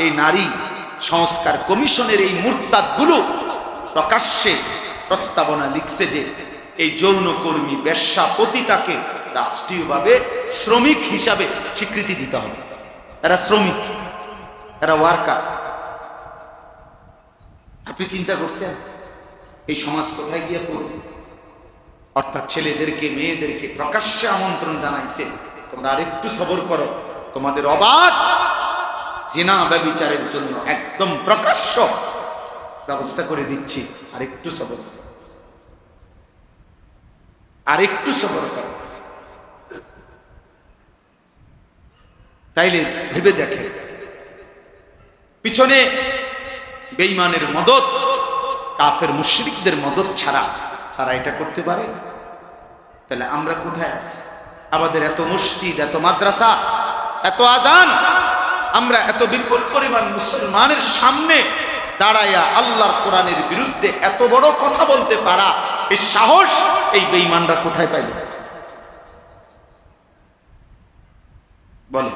এই নারী সংস্কার কমিশনের এই মুরতাদগুলো প্রকাশ্যে প্রস্তাবনা লিখছে যে এই যৌনকর্মী বেশ্যাপতিতাকে রাষ্ট্রীয়ভাবে শ্রমিক হিসাবে স্বীকৃতি দিতে হবে। এরা শ্রমিক, এরা ওয়ার্কার। আপনি চিন্তা করছেন এই সমাজ কোথায় গিয়ে পৌঁছে? অর্থাৎ ছেলেদেরকে মেয়েদেরকে প্রকাশ্যে আমন্ত্রণ জানাইছে, তোমরা আরেকটু সবর করো, তোমাদের অবাধ জিনা ব্যভিচারের জন্য একদম প্রকাশ্য ব্যবস্থা করে দিচ্ছি, আরেকটু সবর, আরেকটু সবর করো। তাইলে ভেবে দেখেন, পিছনে বেঈমানের মদত, কাফের মুশরিকদের মদত ছাড়া তারা এটা করতে পারে? তাহলে আমরা কোথায় আছি? আমাদের এত মসজিদ, এত মাদ্রাসা, এত আজান, আমরা এত বিপুল পরিমাণ মুসলমানের সামনে দাঁড়াইয়া আল্লাহর কোরআনের বিরুদ্ধে এত বড় কথা বলতে পারা, এই সাহস এই বেঈমানরা কোথায় পাইল? বলে